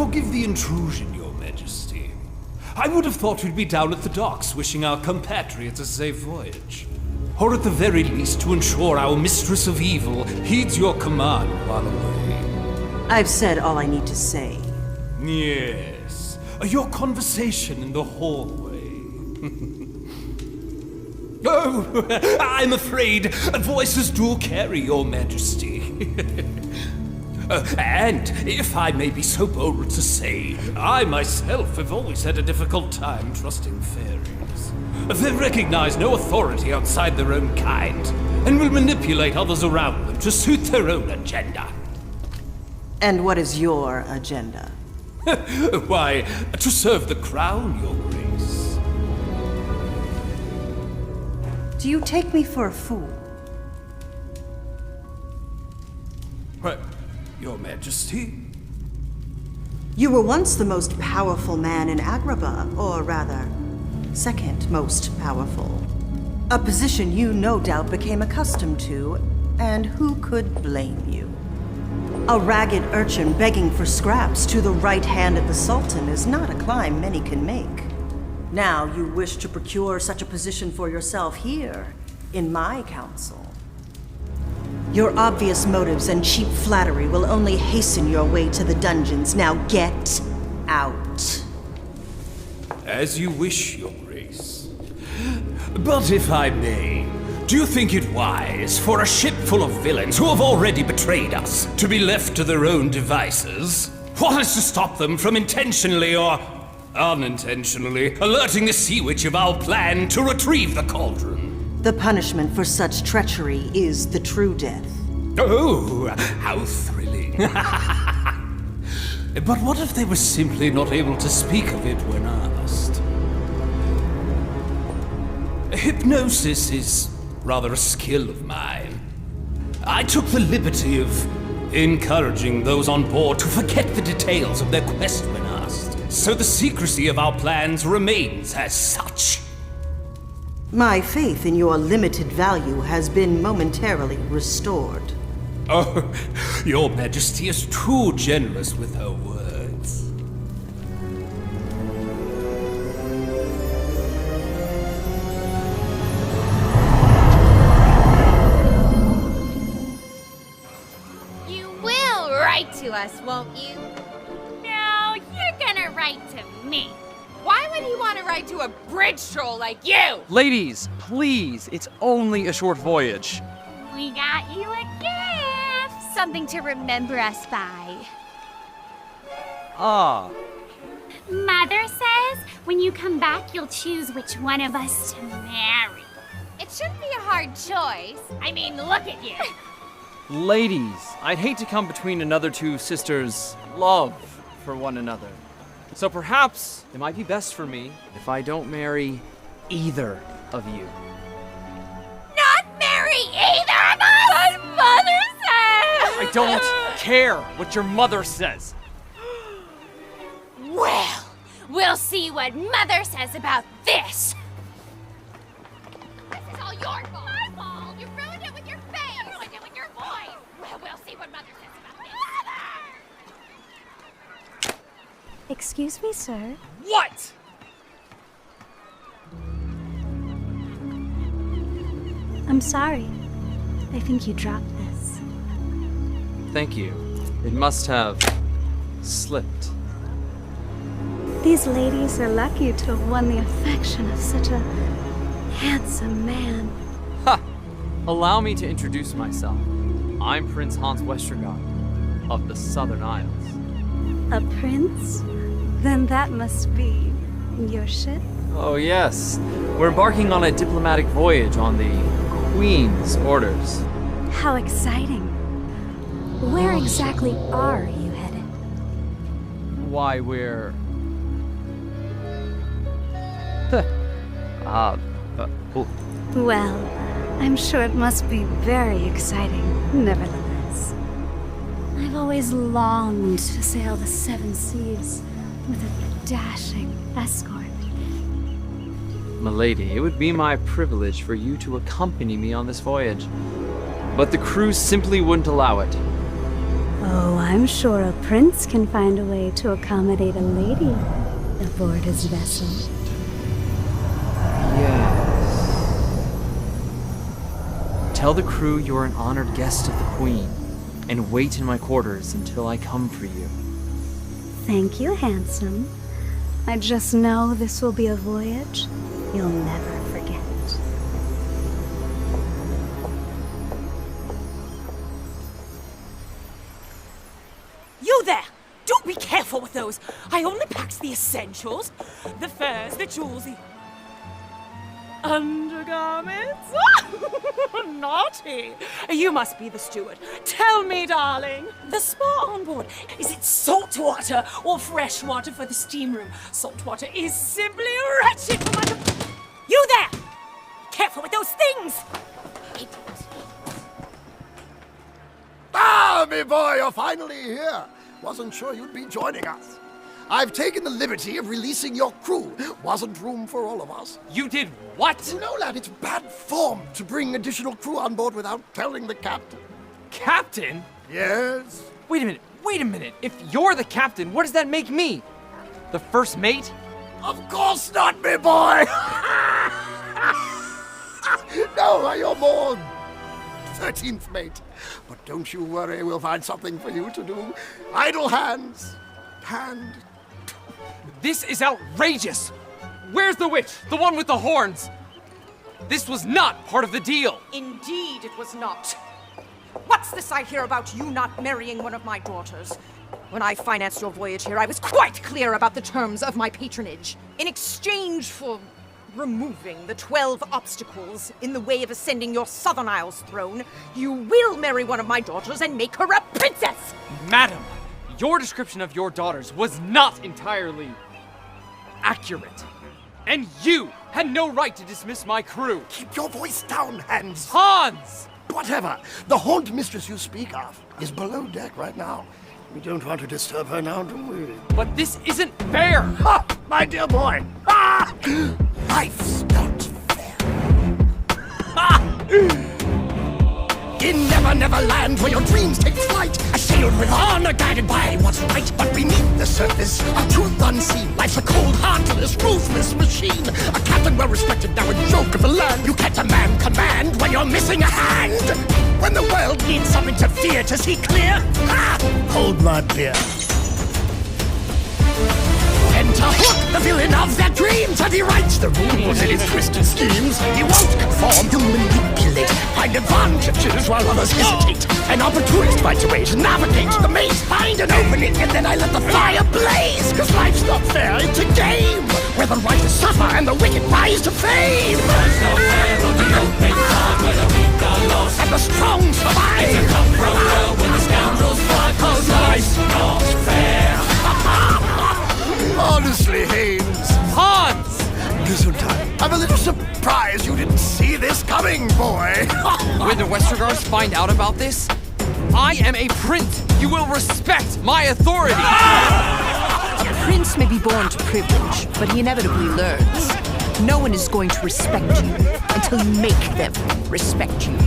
Forgive the intrusion, Your Majesty. I would have thought we'd be down at the docks wishing our compatriots a safe voyage. Or at the very least to ensure our mistress of evil heeds your command while away. I've said all I need to say. Yes. Your conversation in the hallway. Oh, I'm afraid voices do carry, Your Majesty. And, if I may be so bold to say, I myself have always had a difficult time trusting fairies. They recognize no authority outside their own kind, and will manipulate others around them to suit their own agenda. And what is your agenda? Why, to serve the crown, Your Grace. Do you take me for a fool? What? Your Majesty? You were once the most powerful man in Agrabah, or rather, second most powerful. A position you no doubt became accustomed to, and who could blame you? A ragged urchin begging for scraps to the right hand of the Sultan is not a climb many can make. Now you wish to procure such a position for yourself here, in my council. Your obvious motives and cheap flattery will only hasten your way to the dungeons. Now get out. As you wish, Your Grace. But if I may, do you think it wise for a ship full of villains who have already betrayed us to be left to their own devices? What is to stop them from intentionally or unintentionally alerting the Sea Witch of our plan to retrieve the cauldron? The punishment for such treachery is the true death. Oh, how thrilling. But what if they were simply not able to speak of it when asked? Hypnosis is rather a skill of mine. I took the liberty of encouraging those on board to forget the details of their quest when asked, so the secrecy of our plans remains as such. My faith in your limited value has been momentarily restored. Oh, Your Majesty is too generous with her words. You will write to us, won't you? No, you're gonna write to me. Why would he want to write to a bridge troll like you? Ladies, please, it's only a short voyage. We got you a gift. Something to remember us by. Ah, Mother says when you come back, you'll choose which one of us to marry. It shouldn't be a hard choice. I mean, look at you. ladies, I'd hate to come between another two sisters' love for one another. So perhaps it might be best for me if I don't marry either of you. Not marry either of us! What Mother says! I don't care what your mother says. Well, we'll see what Mother says about this. This is all your fault. My fault? You ruined it with your face. You ruined it with your voice. Well, we'll see what Mother says about this. Mother! Excuse me, sir. What? I'm sorry. I think you dropped this. Thank you. It must have slipped. These ladies are lucky to have won the affection of such a handsome man. Ha! Allow me to introduce myself. I'm Prince Hans Westergaard of the Southern Isles. A prince? Then that must be your ship? Oh yes, we're embarking on a diplomatic voyage on the Queen's orders. How exciting. Where exactly are you headed? Why, we're... oh. Well, I'm sure it must be very exciting, nevertheless. I've always longed to sail the seven seas with a dashing escort. Milady, it would be my privilege for you to accompany me on this voyage. But the crew simply wouldn't allow it. Oh, I'm sure a prince can find a way to accommodate a lady aboard his vessel. Yes. Tell the crew you're an honored guest of the Queen, and wait in my quarters until I come for you. Thank you, handsome. I just know this will be a voyage you'll never forget. You there! Do be careful with those! I only packed the essentials. The furs, the jewels, the undergarments. Naughty! You must be the steward. Tell me, darling. The spa on board, is it salt water or fresh water for the steam room? Salt water is simply wretched for my... You there! Careful with those things! Ah, me boy, you're finally here. Wasn't sure you'd be joining us. I've taken the liberty of releasing your crew. Wasn't room for all of us. You did what? No, lad, it's bad form to bring additional crew on board without telling the captain. Captain? Yes? Wait a minute. If you're the captain, what does that make me? The first mate? Of course not, me boy! No, you're more 13th mate. But don't you worry, we'll find something for you to do. Idle hands. Hand. This is outrageous! Where's the witch? The one with the horns? This was not part of the deal! Indeed it was not. What's this I hear about you not marrying one of my daughters? When I financed your voyage here, I was quite clear about the terms of my patronage. In exchange for removing the 12 obstacles in the way of ascending your Southern Isles throne, you will marry one of my daughters and make her a princess! Madam, your description of your daughters was not entirely accurate. And you had no right to dismiss my crew. Keep your voice down, Hans. Hans! Whatever. The haunt mistress you speak of is below deck right now. We don't want to disturb her now, do we? But this isn't fair! Ha! My dear boy! Ah! Life's not fair. Ha! In Never Land, where your dreams take flight, a shield with honor guided by what's right. But beneath the surface, a truth unseen, life's a cold, heartless, ruthless machine. A captain well-respected, now a joke of the land. You can't a man command when you're missing a hand. When the world needs something to fear, to see clear, ha! Hold my beer. Enter Hook, the villain of their dreams, and he writes the rules in his twisted schemes. He won't conform, he'll manipulate, find advantages while others hesitate. An opportunist finds a way to navigate the maze, find an opening, and then I let the fire blaze. Cause life's not fair, it's a game where the righteous suffer and the wicked rise to fame. There's no fair on the open side where the weak are lost and the strong survive. It's a cutthroat world when the scoundrels thrive, cause life's not fair. Honestly, Haynes. Hans! Gesundheit. I'm a little surprised you didn't see this coming, boy. When the Westergars find out about this, I am a prince. You will respect my authority. A prince may be born to privilege, but he inevitably learns. No one is going to respect you until you make them respect you.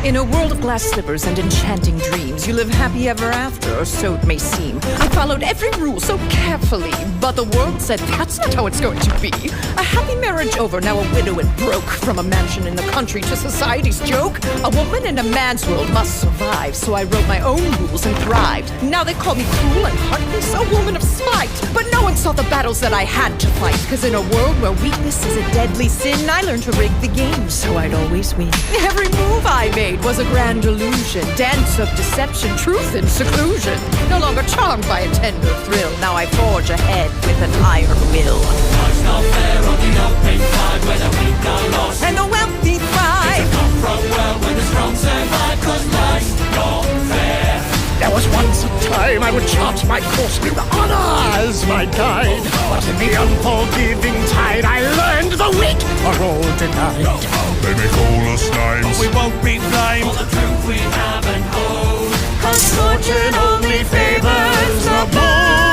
In a world of glass slippers and enchanting dreams, you live happy ever after, or so it may seem. I followed every rule so carefully, but the world said that's not how it's going to be. A happy marriage over, now a widow and broke. From a mansion in the country to society's joke. A woman in a man's world must survive, so I wrote my own rules and thrived. Now they call me cruel and heartless, a woman of spite. But no one saw the battles that I had to fight, cause in a world where weakness is a deadly sin, I learned to rig the game so I'd always win. Every move I made was a grand illusion, dance of deception, truth and seclusion. No longer charmed by a tender thrill, now I forge ahead with an iron will. Life's not fair on the open side where the weak are lost And the wealthy thrive. It's a cutthroat world when the strong survive, cause life's not fair. There was once a time I would chart my course with honor as my guide. But in the unforgiving tide, I learned the weak are all denied. They may call us names, But we won't be blamed for the truth we have and hold. Cause fortune only favors the bold.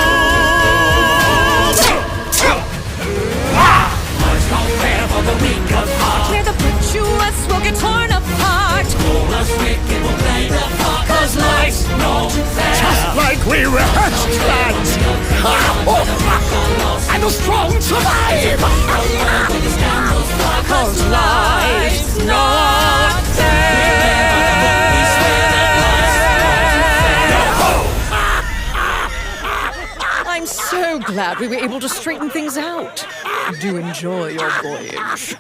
Life's not fair for the weak of heart. Where the virtuous will get torn apart. All us wicked will play the part, cause life's not fair. carefully rehearsed plans. And the strong survive. Cause life's not fair. I'm so glad we were able to straighten things out. Do enjoy your voyage.